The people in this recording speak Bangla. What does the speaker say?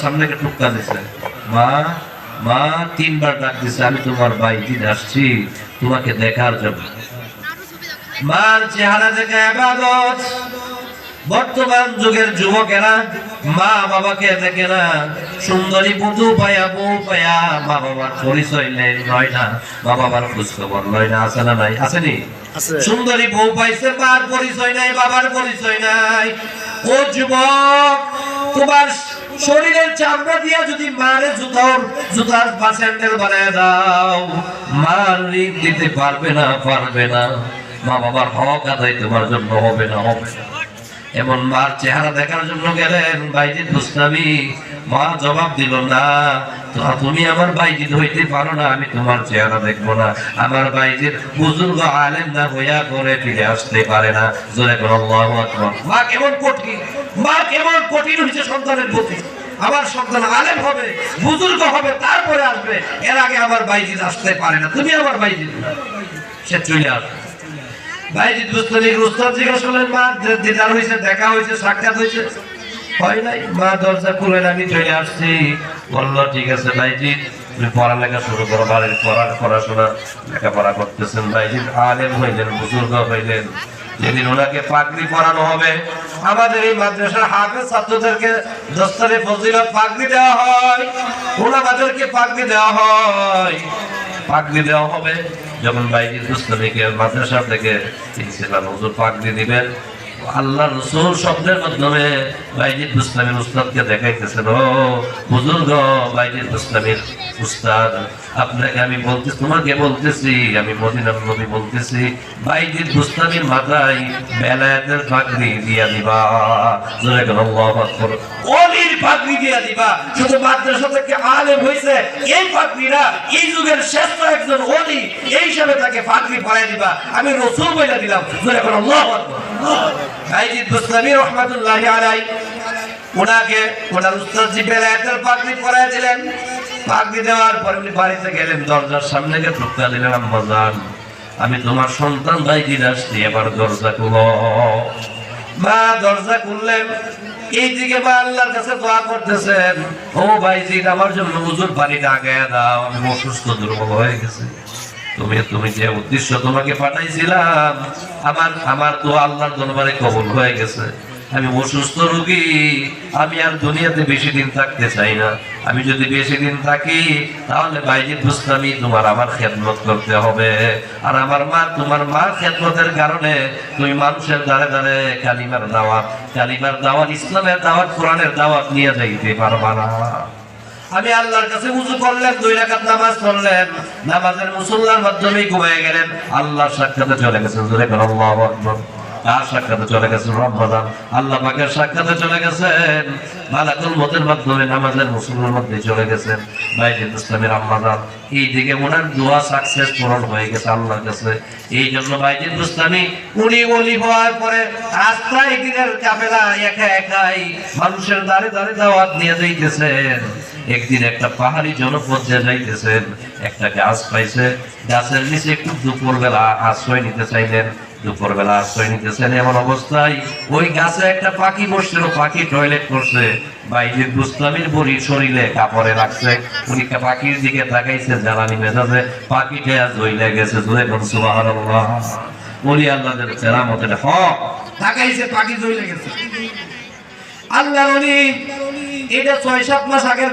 সামনে টুকটা দিছে, মা মা তিনবার ডাক দিছে, আমি তোমার বাইজিদ আসছি তোমাকে দেখার জন্য। মার চেহারা দেখে ইবাদত। বর্তমান যুগের যুবকেরা মা বাবাকে দেখে না, সুন্দরী বধূ পায়া বউ পায়া মা বাবার পরিচয় লয় না, মা বাবার খোঁজ খবর লয় না। আছে না নাই? আসেনি? সুন্দরী বউ পাইছে, মার পরিচয় নাই, বাবার পরিচয় নাই। ও যুবক, তোমার শরীরের চামড়া দিয়া যদি মারে জুতার বা স্যান্ডেল বানায় দাও, মার ঋণ দিতে পারবে না, পারবে না। মা বাবার হক আদায় তোমার জন্য হবে না, হবে না। এমন মার চেহারা দেখার জন্য গেলেন বাইজিদ বুস্তামি। মা জবাব দিল, না তুমি আমার বাইজিদ হইতে পারো না, আমি তোমার চেহারা দেখবো না। আমার বাইজিদ বুজুর্গ আলেম না হইয়া করে ফিরে আসতে পারে না। জোরে বলো আল্লাহু আকবার। মা কেমন কঠিন, মা কেমন কঠিন হয়েছে সন্তানের প্রতি। আমার সন্তান আলেম হবে, বুজুর্গ হবে, তারপরে আসবে, এর আগে আমার বাইজিদ আসতে পারে না। তুমি আমার বাইজিদ, সে চলে আসবে। বাইজিদ বুস্তামির উস্তাদ জিজ্ঞাসা করলেন, মা দিদার হয়েছে, দেখা হয়েছে, সাক্ষাৎ হয়েছে? হয় নাই। মা দরজা খুলেন, আমি চলে আসছি। বললো, ঠিক আছে বাইজিদ, তুমি পড়ালেখা শুরু করো। বাড়ির পড়াশোনা লেখাপড়া করতেছেন। বাইজিদ আলেম হইলেন, বুজুর্গ হইলেন। যেদিন ওনাকে পাগড়ি পরানো হবে, আমাদের এই মাদ্রাসার হাফেজ ছাত্রদেরকে দস্তরে ফজিলত পাগড়ি দেওয়া হয়, ওলামাদেরকে পাগড়ি দেওয়া হয়, পাগড়ি দেওয়া হবে। যখন বাইজিদ বুস্তামিকে মাদ্রাসা থেকে প্রিন্সিপাল হুজুর পাগড়ি দিবেন, আল্লাহ রাসূল শব্দের মাধ্যমে বাইজিদ বুস্তামির উস্তাদকে দেখাইতেছেন, ও বুজুর্গ বাইজিদ বুস্তামির উস্তাদ, আপনাকে আমি বলতেছি, তোমাকে বলতেছি, আমি মদিনার নবী বলতেছি, বাইজিদ বুস্তামির মাথায় বেলায়েতের পাগড়ি দিয়া দিবা। জোরে বলো আল্লাহু আকবার। ওলির পাগড়ি দিয়া দিবা। শুধু মাদ্রাসা থেকে আলেম হইছে, এই পাগড়িরা এই যুগের শ্রেষ্ঠ একজন ওলি, এই হিসাবে তাকে পাগড়ি পরায় দিবা। আমি রাসূল বলে দিলাম। জোরে বলো আল্লাহু আকবার। বাইজিদ বুস্তামি রাহমাতুল্লাহি আলাইহি ওনাকে ওনার উস্তাদ জি বেলায়েতের পাগড়ি পরায় দিলেন। পাগড়ি দেওয়ার পর উনি বাড়িতে গেলেন, দরজার সামনে গিয়ে ঢুকতে দিলেন, আম্মা জান, আমি তোমার সন্তান বাইজিদ আসছি, এবার দরজা খুলো। মা দরজা খুললেন। এইদিকে মা আল্লাহর কাছে দোয়া করতেছেন, ও বাইজিদ, আমার জন্য হুজুর পানিটা আগায়া দাও, আমি অসুস্থ দুর্বল হয়ে গেছি। তুমি যে উদ্দেশ্য তোমাকে পাঠাইছিলাম, আমার তো আল্লাহর দরবারে কবুল হয়ে গেছে। আমি অসুস্থ রোগী, আমি আর দুনিয়াতে বেশি দিন থাকতে চাই না। আমি যদি বেশি দিন থাকি, তাহলে বাইজিদ বুস্তামি তোমার আমার খেদমত করতে হবে। আর আমার মা, তোমার মার খেদমতের কারণে তুমি মানুষের দ্বারে দ্বারে কালিমার দাওয়াত, ইসলামের দাওয়াত, কোরআনের দাওয়াত নিয়ে যাইতে পারবা না। আমি আল্লাহর কাছে ওযু করলেন, 2 রাকাত নামাজ পড়লেন, নামাজের মুসল্লার মাধ্যমে ঘুমিয়ে গেলেন। আল্লাহর সাক্ষাতে চলে গেছেন। জোরে বলো আল্লাহু আকবার। আর সাক্ষাতে চলে গেছেন রমজান, আল্লাহ পাকের সাক্ষাতে চলে গেছেন, মালাকুল মউতের মাধ্যমে নামাজের মুসল্লার মধ্যে চলে গেছেন। বাইজিদ বুস্তামির আম্মা জান, এইদিকে ওনার দোয়া সাকসেস পূরণ হয়ে গেছে আল্লাহর কাছে। এই জন্য বাইজিদ বুস্তামি উনি ওলি হওয়ার পরে আস্থায় দিনের কাফেলা একা একাই মানুষের দ্বারে দ্বারে দাওয়াত নিয়ে যাইতেছেন। একদিন একটা পাহাড়ি জনপদ যে যাইতেছেন, একটা গাছ পাইছে, গাছের নিচে একটু দুপুরবেলা আশ্রয় নিতে চাইলেন। দুপুরবেলা আশ্রয় নিতেছেন, এমন অবস্থায় ওই গাছে একটা পাখি বসছিল, পাখি টয়লেট করছে। বাইজিদ বুস্তামির বড়ি শরীরে কাপড়ে রাখছে, উনি পাখির দিকে তাকাইছে, জ্বালানি মেজাজে পাখিটা জ্বলে গেছে। জোরে বলুন সুবহানাল্লাহ। ওলি আল্লাহদের কেরামতের হক, তাকাইছে, পাখি জ্বলে গেছে। আল্লাহর ওলি, এটা 6-7 মাস আগের